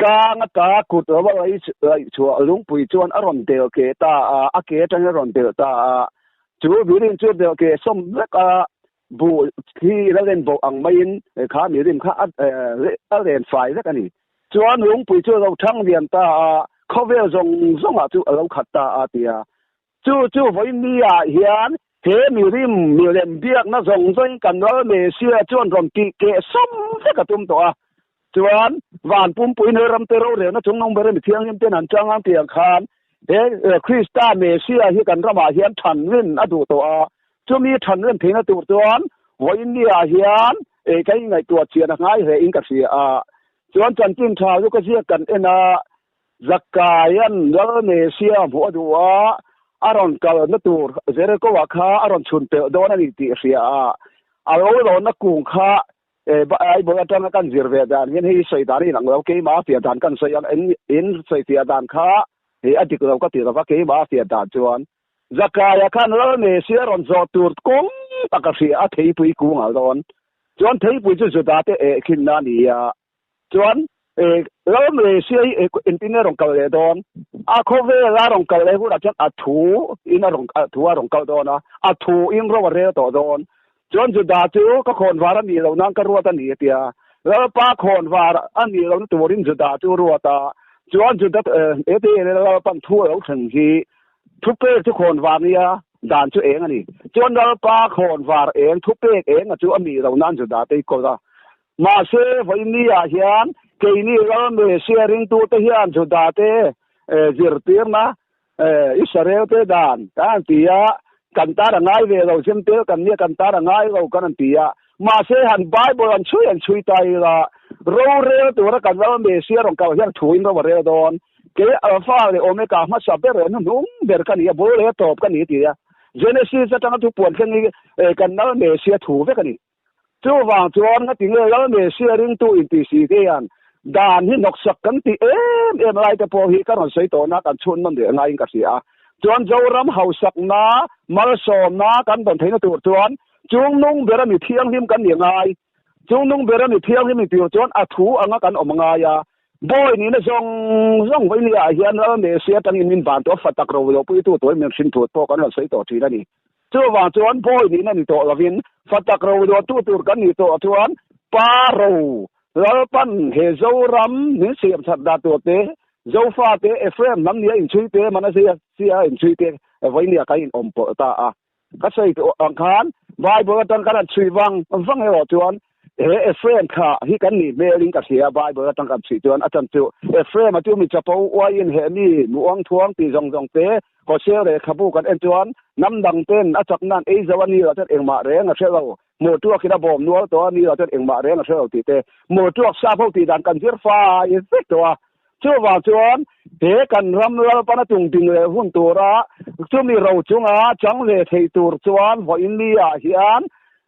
กางตากุดว่าไอ้ชัวลุงปุยจวนอารมณ์เดียวเกตาอาเกตังอารมณ์เดียวตาจูมีริมจูเดียวเกสมแล้วก็บูที่แล้วเล่นบอกอังไม่ยินข้ามีริมข้าเล่นไฟแล้วกันนี่จวนลุงปุยจูเราทั้งเรียนตาเขาเวลส่งจูเราขัดตาอาเตียจูไว้มีอาเฮียนเฮมีริมมีเล่นเบียกน่าส่งใจกันว่าเมเซียจวนรมกีเกสมแล้วก็ตุ้มตัวจวนหวานปุ่มปุยเนรำเตโรเรนะจงน้องเบรมเที่ยงยิ้มเต้นหันจังอันเตียงคานคริสตาเมเซียที่กันระบาเฮียนทันวินอดูตัวจะมีทันวินเพลงอดูตัววันนี้เฮียนใครไงตัวเชียร์ง่ายเหรออิงกับเสียจวนจันจินชาวยุกเสียกันจักกายันแล้วเมเซียหัวดัวอารอนกัลนตูเจริญก็ว่าข้าอารอนชุนเตอโดนนี่ตีเสียเอาเรานักกุงข้าไอ้บอกว่าจะกันจิรเวดานเห็นให้ใส่ดานี่หลังเราเกี่ยมาเสียดานกันใส่ยังอินใส่เสียดานข้าอดีตเราก็ติดว่าเกี่ยมาเสียดานจวนจักกายขันแล้วเมเซียรอนจอตูร์กงปากเสียเทียปุยกุงเอาดอนจวนเทียปุยจะจุดาเตขินนานีจวนแล้วเมเซียอินทิเนอร์ของเกาหลีดอนโคเวลาของเกาหลีพูดจังทูอินของทูของเกาหลีนะทูอินโรวเรต่อดอนจวนจุดาจูก็คนวารันนี่เรานั่งก็รัวตันนี่เตียแล้วป้าคนวารันนี่เราตัวริมจุดาจูรัวตาจวนจุดที่เราปั่นทั่วเราถึงที่ทุกเป้ทุกคนวานี่ด่านจูเองอันนี้จวนเราป้าคนวาเองทุกเป้เองจูอันนี้เรานั่งจุดาตีก็ได้มาเซ่วันนี้เฮียนเกนี่เราเมเซียริงตัวเฮียนจุดาเตจิรตีนะอิสราเอลเตด่านการตีกันตาระง่ายเวเราเชื่อมเตอกันเนี่ยกันตาระง่ายเรากันตีมาเสียหันไบเบิลช่วยตายละเราเรียตัวละกันว่าเมเซียของเก่ายังช่วยเราเรียดอนเกอัลฟาเลยโอเมก้ามาสับเบอร์นุ่มเบอร์กันเนี่ยบุเรียตบกันนี่ตีเจเนซิสจะตั้งทุกปวนกันนี่กันนั่นเมเซียถูกกันนี่จู่วางจวนก็ถึงเลยแล้วเมเซียริงตัวอินทิสีเกียนด่านที่นกสักกันตีอะไรแต่พอฮีกันหน่อยใส่ตัวนักกันชนมันเดี๋ยวง่ายกันเสียจวนเจ้ารำเฮาสักนามาสอมนากันตอนเทนตัวจวนจุงนุ่งเบรมีเที่ยงหิมกันอย่างไรจุงนุ่งเบรมีเที่ยงหิมมีตัวจวนอัถูอังกันอมงายบ่อยนี่นะจงไว้เนี่ยเฮียนแล้วเมเซียตั้งอินมินบานตัวฟัดตะกราวปุยตัวเมืองสินตัวพอกันเราใส่ตัวทีนั่นนี่จู่วางจวนบ่อยนี่นั่นนี่ตัวละวินฟัดตะกราวตัวกันนี่ตัวจวนปารูแล้วปั้นเฮโซรัมนี่เสียมสัตดาตัวเตเจ้าฟ้าเตเอฟเอ็มนั่นเนี่ยอินชุยเตมันเสียอินชุยเตไว้เนี่ยกันอินอมปตาก็ใส่ตัวอังคารบายบอกตั้งกันชุยวังให้ออกจวนเอฟเอ็มค่ะที่กันนี่เมลิงกับเสียบายบอกตั้งกันชุยจวนอาจารย์จูเอฟเอ็มมาจูมีจะปูว่าอินเฮนี่หลวงทวงตีจงเตก็เชื่อเลยขบูกันเอ็นจวนน้ำดังเต้นอาจากนั้นจวันนี้เราจะเองมาเร่งเชื่อเราหมดตัวคิดบ่มนัวตัวนี้เราจะเองมาเร่งเชื่อเราตีเตหมดตัวซาพวกตีดันกันเสียฟ้าอินเฟกตัวจู่ว่าจวนเฮกันรำเราปนตุงติงเลยหุ่นตัวระจู่มีเราจุงจังเลยที่ตัวจวนวันนี้เฮียน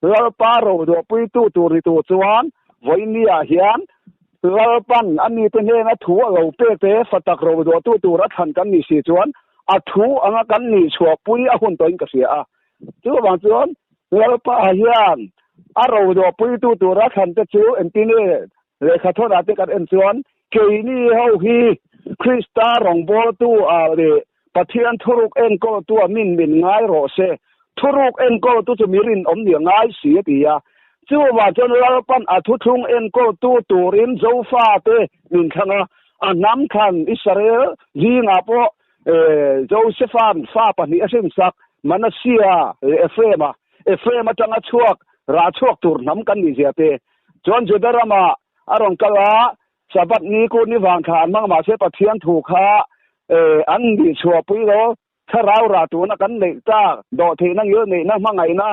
เราป้าเราตัวปุยตัวริตัวจวนวันนี้เฮียนเราปั้นอันนี้เป็นเรื่องถั่วเราเป๊ะฟัดตะกเราตัวรัฐันกันนี่สิจวนถั่วอังกันนี่ชัวปุยหุ่นตัวอิงกเสียจู่ว่าจวนเราป้าเฮียนเราตัวปุยตัวรัฐันจะจู่เอ็นติเน่เลยขอโทษอาทิตย์กันเอ็นจวนเกนี่เฮาฮีคริสตารองโบตัวเรปะเทียนทุรุกเอ็นก็ตัวมินง่ายโรเซทุรุกเอ็นก็ตัวจะมีรินอมเหนียง่ายเสียตี จูว่าจนเราปันอทุทุงเอ็นโกตูรินโจฟาเตมินคังอันน้ำคันอิสราเอลจีงาโปโจเซฟานฟาปนิอสิมซักมันเสียเอเฟมาจังชวกราชวกตูรน้ำกันนี่เสียเตจนจุดรามาอารมณ์กะสบัดนี้กูนิวางขานมังมาเสปะเทียนถูกค่ะอันดีชัวปุยโลถ้าเราราตูนักันเลยจ้าดอเทนังเยอะนี่นะมังไงนะ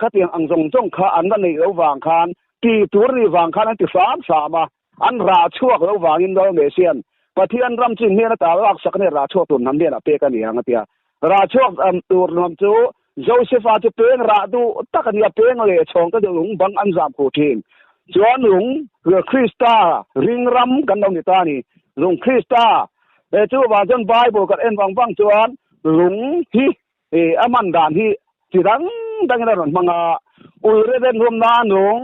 ก็เตียงอังจงจงค่ะอันนั้นนี่เราวางขานตีตัวรีวางขานอันที่สามอันราชวกเราวางอินโดเนเซียนปะเทียนรำจินเนี่ยนะแต่ว่าสักเนี่ยราชวกตุนทำเนี่ยนะเปกันอย่างเตียราชวกตัวนำจูโจเซฟาจะเป็นราดูตักเนี่ยเป็นเลยชงก็จะหลงบังอันจามโคทินจวนหลงเรือคริสตาริงรำกันตรงนี้ตานี่หลงคริสตาจูว่าจนไบเบิลกับเอ็นวังจวนหลงที่อามันดานที่ที่ดังนั้นมังอุยเรเดนรวมนาหลง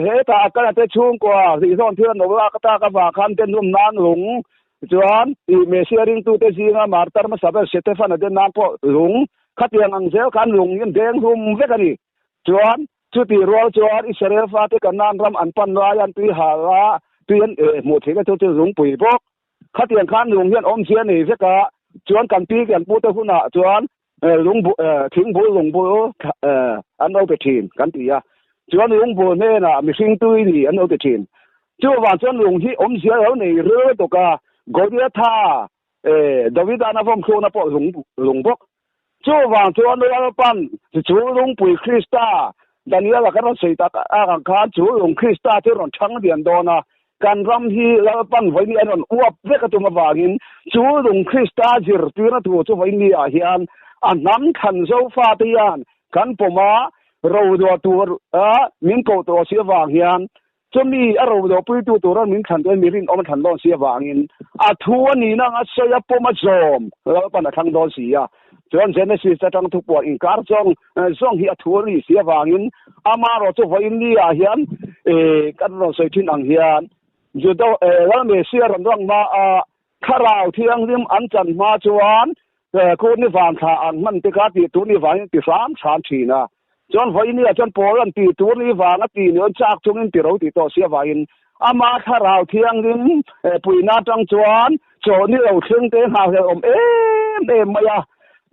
เฮตากันเตชุงกว่าที่ซ่อนเทือนว่าก็ตากว่าคันเต็นรวมนาหลงจวนอีเมเซียริงตูเตจีงามาร์ตาร์มาซาเบสเตฟานเดนนาปหลงขัดยังอังเซลคันหลงยันแดงรุมเวกันนี่จวนจุดที่รัวจวนอิสราเอลฟาเตกันนานรำอันปันวายันปีหาละปีนหมดเทก็จะหลงปุ๋ยพกขัดยังคันหลงยันอมเสียนี่เสกะจวนกันปีกันปูเตหุนะจวนหลงทิ้งบุหลงบุอันเอาไปทีมกันตีอ่ะจวนหลงบุเนี่ยนะมีสิ่งตุยนี่อันเอาไปทีมจู่ว่าจวนหลงที่อมเสียแล้วนี่เรือตัวกากอดียท่าดาวิดานาฟอมโคนาปหลงบกจู่ว่าจวนเราปันจู่หลงปุ๋ยคริสตาดานิเอลก็ต้องใส่ตาอาคารจู่หลงคริสตาที่เราช่างเดียนโดนะการรำที่เราปันไว้นี่อันอวบเวกตัวมาว่ากินจู่หลงคริสตาจิรตีนะตัวจู่ไว้นี่อาเฮียนอันนั้นขันโซฟาตียนกันปมาเราดูตัวมินโกตัวเสียวางเฮียนจนนี่เราดูปุยตัวเรามินขันตัวมิรินอมันขันโดนเสียวางอินทัวนี่นะเสียปมาจอมเราปันทางโดนเสียจนเจเนซิสจะต้องทุกปวดอินการจงที่ทัวนี่เสียวางอินมาเราจะไว้นี่อาเฮียนกันเราใส่ทิ้งอังเฮียนจุดเราเมเซียรันรังมาข้าราวเที่ยงริมอันจันมาจวนกูนี่ฟังข่าวมันติดการตีตัวนี่ฟังตี3ทีนะจนไว้นี่จนโปลันตีตัวนี่ฟังตีเนื้อจากจงอินตีเราตีต่อเสียวันอามาข้าราวเที่ยงริมปุยนาจังจวนโจนี่เราเชิงเตะหาเสียเอ็มไม่อะ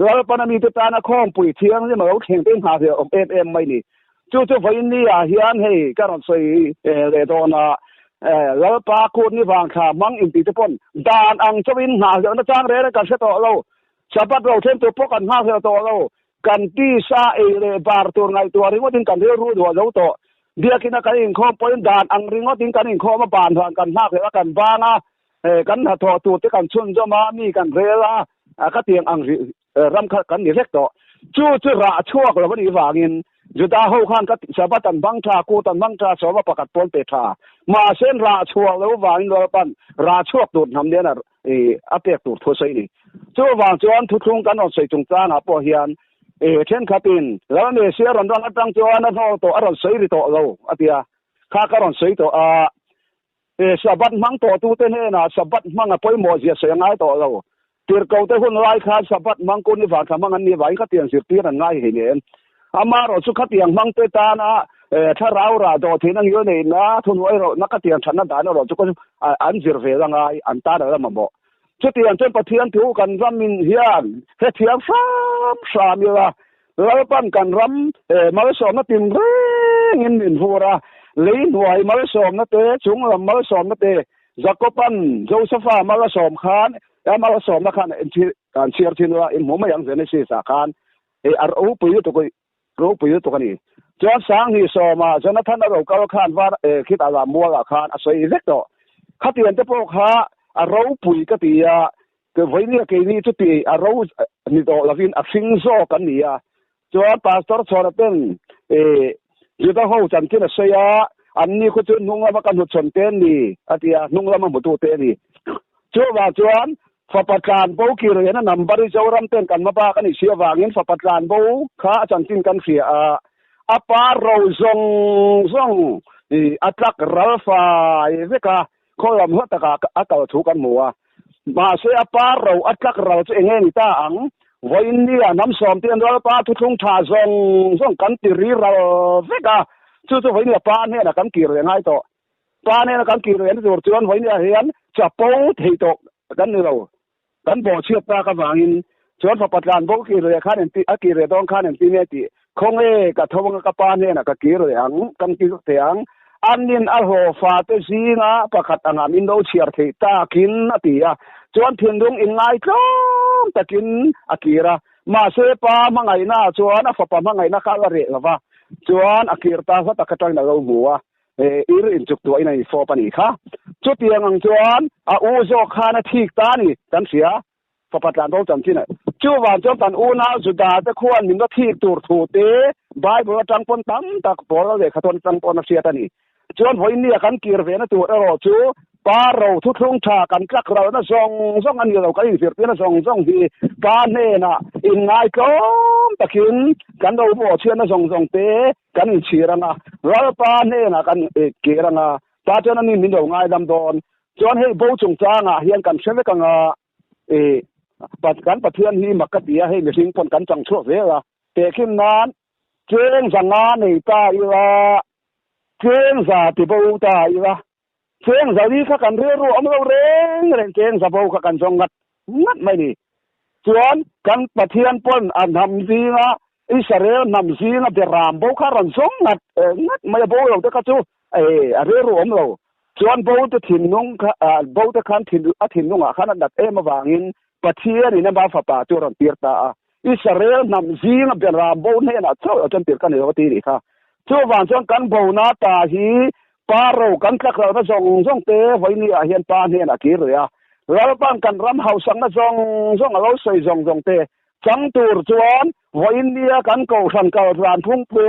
เราปนมีตัวตาหน้าข้องปุยเที่ยงนี่มันเราเชิงเตะหาเสียเอ็มไม่นี่จู่ไว้นี่เฮียนให้การใส่เรโดนาเราปากูนี่ฟังข่าวมังอินตีจะปนดานอังจวินหาเสียนะจ้างเรื่องการเสต่อเราชาวบ้านเราเช่นตัวพวกกันห้าเท่าตัวเรากันที่ซาบาร์ตัวไงตัวริงว่าถึงกันเรื่องรู้ตัวเราตัวเดียกินกันอินข้อปนด่านอังริงว่าถึงกันอินข้อมาบานทางกันห้าเท่ากันบ้างกันหัดตัวที่กันชุนจะมามีกันเรือก็เตียงอังรำกันนี่เล็กตัวจู่ระชั่วเราวันนี้ว่างินจุดาหูขันก็ชาวบ้านตันบังชากูตันบังชาสอบประกาศปนเตชามาเส้นระชั่วแล้วว่างินเราปันระชั่วตัวทำเนี่ยนะอาเปียกตัวทั่วใส่นี่จู่ว่าจวนทุกครั้งกันเอาใส่ตรงกลางอ่ะพอเฮียนเช่นขับอินแล้วเนี่ยเสียรันรันตั้งจวนนั่นตัวอารมณ์ใส่ตัวเราอาเตียข้าก็อารมณ์ใส่ตัวสบัดมังตัวตู้เต้นเนี่ยสบัดมังอ่ะไปหมดเสียเสียง่ายตัวเราเตียเก่าแต่คนไร้ค่าสบัดมังคนนี่ฝากมังอันนี้ไว้ก็เตียงสิบปีนั่นง่ายเห็นเนี่ยอามาเราสุขเตียงมังเตตานะถ้าเราราดที่นั่งอยู่นี่นะทุนไว้เรานักเตียงฉันนั่นได้เราทุกคนอันจิรเวลง่ายอันตาเรามาบอกจุดเตียงจนปะเทียนถูกันรำมินเฮียนเฮเทียงสามอยู่ละแล้วปั้นกันรำมาเลสอมนัดติมเร่งเงินหัวระลีนหวยมาเลสอมนัดเตะจุงลำมาเลสอมนัดเตะจักรปันโจเซฟามาเลสอมขานมาเลสอมนักขานการเชียร์ทีนว่าอินหัวไม่ยังเสียในศีรษะขานรู้ปุยตัวกันนี่จนสางที่สอมาจนท่านเราก็ขานว่าคิดอะไรมัวละขานอาศัยเล็กต่อขัดเตียนจะพวกข้าเราปุยก็ตีก็ไว้เนี่ยแค่นี้จุดที่เรานี่ตัวเราฟินสิงโซกันนี่จนพาสตอร์ชอนเป็นยุทธเขาจันทร์เสียอันนี้ก็จะนุ่งละมากันหุดชนเต้นนี่อาทิตย์นุ่งละมาหมดตัวเต้นนี่จนว่าจวนฝาปัจจานปูกี่เรื่องนั้นนำบริจาครำเต้นกันมาบ้ากันนี่เสียวางเงินฝาปัจจานปูข้าจันทร์กันเสียอาปาเราส่งอัตลักษณ์รัลฟาเวก้าข้อลำหัวตะกาอัตราถูกกันมัวมาเสียปาเราอัตลักษณ์เราจะเองนี่ตาอังวันนี้น้ำสอมเตียนเราปาทุกทุ่งท่าส่งกันติรีเราเวก้า chu hoi ni pa ne na kan ki re ngai to pa ne na kan ki re ni chuan hoi ni hian cha po thei to kan ni lo kan bo chiat ta ka wangin chuan fa patlan bo ki re khan en ti a ki re dong khan en ti ne ti khong e ka thawang ka pa ne na ka ki re ang kan ki te ang anin a ho fa te zinga pakhat anga min do chiar thei ta kin atia chuan thindung in ngai tlom takin akira ma se pa mangai na chuan a fa pa mangai na ka re lawa chuan akir ta fa takatoi na lo buwa ir in chuk tu ina fo pani kha chu tiang ang chuan a u zo khana thik ta ni kan sia fa patlan do cham chin chu wan chom tan u na zu da te khuan min do thik tur thu te bible tang pon tam tak por le khaton tang pon sia ta ni chuan hoi ni kan kir ve na tu ro chu pa ro thu thung tha kan klak ro na song an lo ka in fir te na song hi pa ne na in ngai kom takin kan do bo chen na song te kan in chiranga ra pa ne na kan kiranga ta chen ni min do ngai dam don chuan hei bo chung changa hian kan sele ka nga pat kan pathian hi makatia hei mihring pon kan chang chu ve la te kim nan cheng zanga nei ta ila cheng za ti bo ta ila cheng za li kha kan re ru am lo reng cheng za bo kha kan jong ngat mai ni chuan kan pathian pon an ham zinga Israel nam zinga de ram bo kha ran song ngat mai bo lo te ka chu a re ru am lo chuan bo te thin nung bo te khan thin nung a khan dat em awangin pathian ni na ba fa pa tu ran tir ta Israel nam zinga de ram bo ne na chu chan tir kan lo ti ri kha chu wan chon kan bo na ta hi pa ro kan klak ro na song te hoi ni a hian pa ne na ki ro ya la pan kan ram house sang na song a lo sei song te chang tur chuan hoi ni kan ko san ka ran thung pe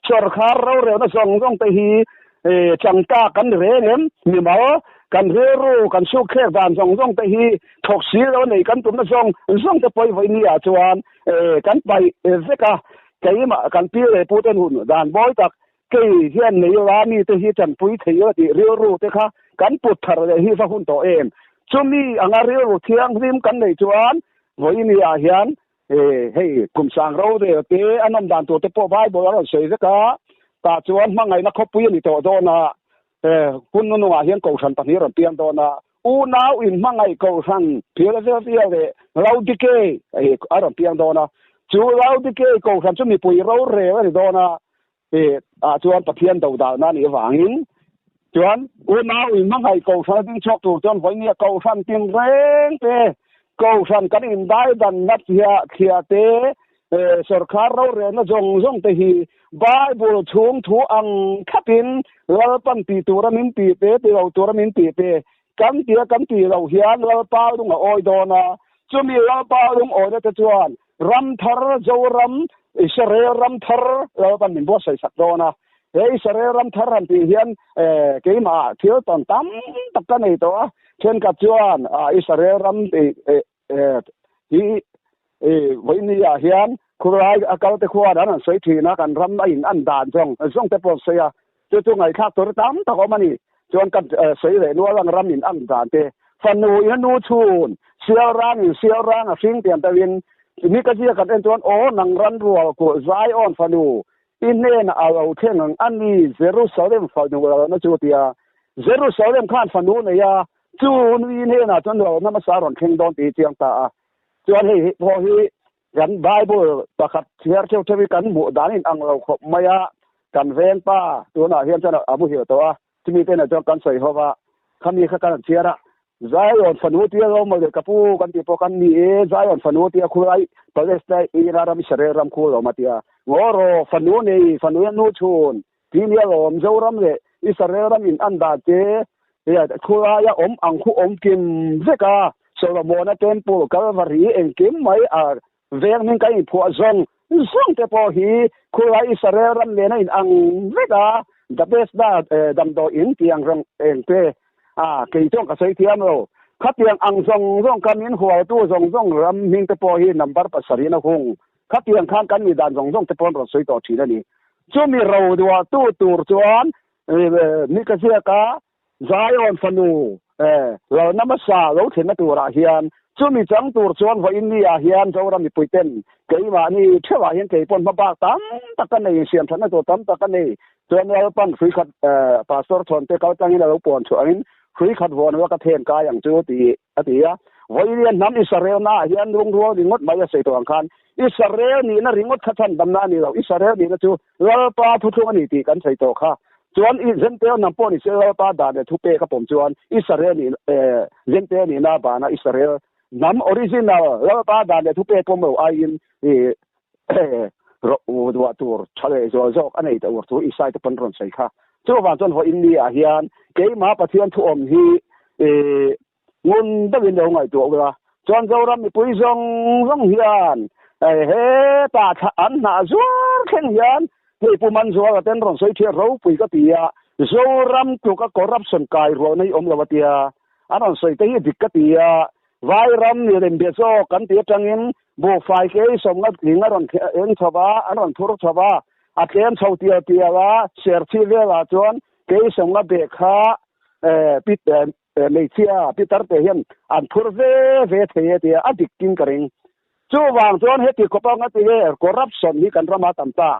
sor khar ro re na song te hi chang ta kan re nem ni ma kan re ro kan su khe dan song te hi thok si lo nei kan tum na song te poi hoi ni a chuan kan pai zeka kai ma kan pi le pu ten hun dan boy tak kai hian nei la ni te hi chan pui thei ti rio ru te kha kan put thar le hi fa hun to em chumi anga rio ru thiang rim kan nei chuan hoi ni a hian hei kum sang ro de te anom dan to te po bai bo ro sei zeka ta chuan mangai na khopui ni to do na kun nu a hian ko san ta ni ron pian do na u nau in mangai ko san philosophia de laudike a ron pian do na chu laudike ko san chu mi pui ro re ri do na chuan pathian do da na ni wangin chuan u nau in mangai ko san ding chok tu chuan hoi ni ko san tin reng te ko san kan in dai dan nat khia te sarkar ro re na jong te hi bible chung thu ang khapin lal pan ti tura min ti te lo tura min ti te kan ti lo hian lal pa dung oi do na chumi lal pa dung oi te chuan ram thar zo ram Israel ram thar lal pan min bo sai sak do na Israel ram thar ran ti hian ke ma thil ton tam tak ka nei to chen ka chuan Israel ram hi hoi ni a hian khurai akal te khwa dan soi thina kan ram in an dan jong te po sia chu ngai khak tor tam ta ko mani chuan kan soi le no lang ram in an dan te fanu in nu chun sial rang a sing tian ta win ni ka sia kan en chuan nang ran rual ko zai on fanu in ne na alo theng an ni Jerusalem fanu na chu tia Jerusalem khan fanu ne ya chu ni ne na chon lo na ma sa ron theng don ti chiang ta chuan hei ho hi kan bible pakhat thiar theu thewi kan mu danin ang lo khop maya kan ven pa tu na hian chana abu hi to a chimi te na jo kan sei howa khami kha kan thiara Zion fanu tia lo ma de kapu kan ti po kan ni Zion fanu tia khulai Palestine Iran Israel ram khu lo matia ngoro fanu nei fanu nu chun ti nia lom zo ram le Israel ram in anda te ya khulai ya ang khu kim zeka Solomon temple Calvary en kim mai a veng min kai phu zong te po hi khulai Israel ram le na in ang zeka the best da dam do in tiang rong en te ke tong ka sei thiam lo khatiang ang zong kamin hual tu zong ram hing te po hi number pasari na hung khatiang khan kan mi dan zong te pon ro sei to thina ni chu mi ro dwa tu tur chuan mi ka sia ka Zion fanu lo namasa lo thena tu ra hian chu mi chang tur chuan ho in ni a hian zoram mi puiten keima ni thewa hian ke pon ma ba tam takan nei siam thana to tam takan nei chuan el pan free khat pastor thon te kau tangin lo pon chuanin free khat won wa ka then ka yang chu ti atia voirian nam Israel na hian rung ro ringot mai a sei to ang khan Israel ni na ringot khathan damna ni lo Israel ni na chu lalpa thu thu ani ti kan sei to kha chuan i zente nam pon Israel pa da ne thu pe ka pom chuan Israel ni zente ni na ba na Israel nam original lalpa da ne thu pe pom lo ai in wa tur chale zo zo anei ta tu isai ta panron sei kha chu wa chuan ho in ni a hian ke ma pathian thu om hi ngun da win lo ngai to ga chuan zoram mi pui zong zong hian he ta an na zur khen hian he pu man zo ga ten ron sei the ro pui ka tia zoram tu ka corruption kai ro nei om lawatia anon sei te hi dik ka tia vai ram ni ren be zo kan ti tangin bo fai ke som ngat linga ron eng thawa anon thur thawa a ken chho tia tia wa ser chi ve la chuan ke som nga be kha pit nei chia pitar te hian an thur ve the tia adik king karing chu wang chuan he ti ko pa nga ti corruption ni kan rama tam ta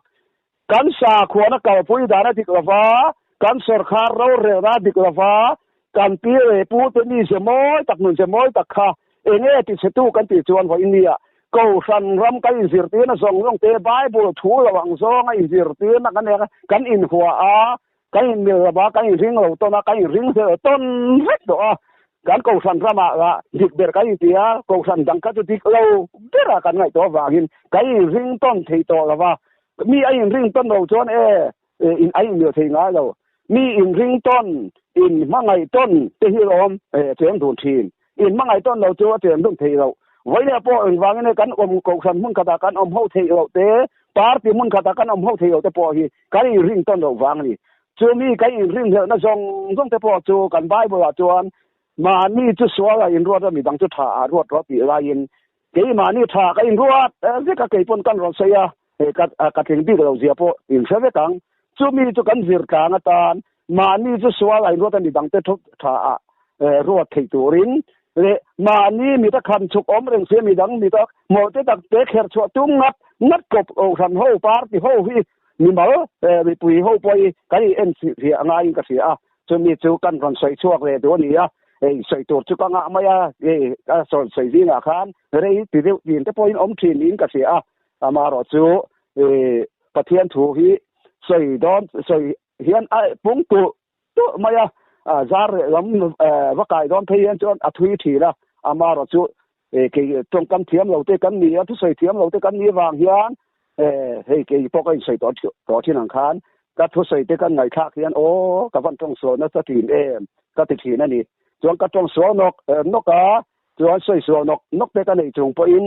kan sa khona ka pui dana dik lawa kan sarkar ro re ra dik lawa kan pi e pu te ni se moi tak nun se moi tak kha enge ti se tu kan ti chuan wa India ko san ram ka in zir ti na song long te bible thu lawang zong ai zir ti na kan in huwa a kan in mil ba kan in ring lo to na kan in ring se ton vet do a kan ko san rama ga dik ber kan ti a ko san dang ka tu dik lo bera kan ngai to wangin kan in ring ton thei to lawa mi ai in ring ton lo chuan in ai mi thei nga lo mi in ring ton in mangai ton te hi rom chen dun thin in mangai ton lo chu chen dun thei lo voile po in wangin kan ko san mun kata kan ho thei lo te par ti mun kata kan ho thei lo te po hi kan in ring ton lo wang ni chu mi kan in ring na zong te po chu kan bible a chuan ma ni chu swala in ruat mi dang chu tha ruat ro ti la in ke ma ni tha ka in ruat ze ka ke pon kan ro se ya ka thing bi lo zia po in se ve kang chu mi chu kan zir ka nga tan ma ni chu swala in ruat mi dang te thok tha ruat thei turin le ma ni mi ta khan chuk om reng se mi dang mi ta mo te tak te kher chu tu ngat kop o ran ho par ti ho hi mi mal mi pui ho poi ka ni en si anga in ka si a chu mi chu kan ron sai chuak le do ni a sai tur chu ka nga maya ka son sai zi nga khan re ti de yin te point om thin in ka si a ama ro chu pathian thu hi sai don sai hian a pung tu maya zar lam wa kai don theian chon a thui thi la ama ro chu ke tong kam thiam lo te kan ni a thu sai thiam lo te kan ni wang hian hei ke pokai sai to thin ang khan ka thu sai te kan ngai khak hian o ka van tong so na ta tin ka ti thi na ni chuan ka tong so noka chuan sai so nok te ka nei chung po in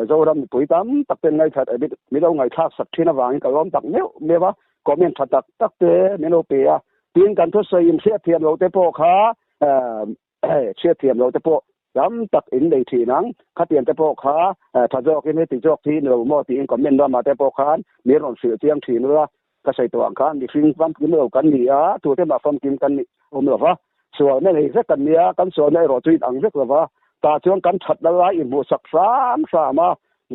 zoram pui tam tak pen ngai that mi lo ngai thak sak thina wang ka lom tak mewa comment thatak tak te meno pe a tin kan thu sai im se thiam lo te po kha che thiam lo te po dam tak in nei thi nang khatian te po kha tha jok in ti jok thi no mo ti in comment da ma te po khan mi ron se tiang thi no ka sai to ang khan ni fing pam kim lo kan ni a tu te ma fam kim kan ni lo wa so ne nei se kan nia kan so nei ro tu ang vek lo wa ta chuan kan that la lai in bu sak sam sa ma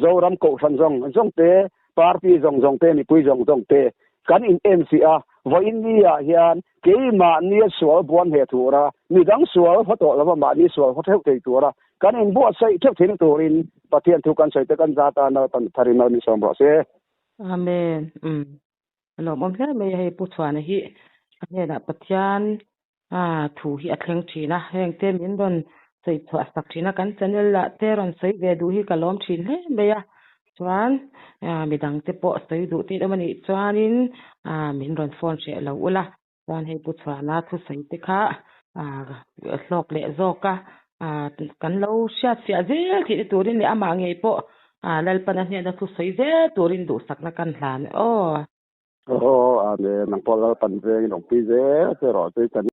zoram ko san zong te party zong te ni pui zong te kan in MCA vo India hian ke ma ni sual bon he thura mi dang sual photo la ma ni sual hotel te tura kan in bo sai thek thin turin pathian thu kan sai te kan za ta na tan tharin ni som ro se amen lo mom he me he pu chwana hi ne da pathian thu hi athleng thina heng te min don sei thwa sak thina kan channel la te ron sei ve du hi kalom thin he me ya chuan mi dang te po sei du ti amani chuanin min ron phone che lo ula chuan hei pu chwana thu sei te kha hlok le zoka kan lo sha sia zel ti turin le ama ngei po lalpan a hne da thu sei ze turin du sakna kan hlan ame nang pol lalpan ve nong pi ze ro te kan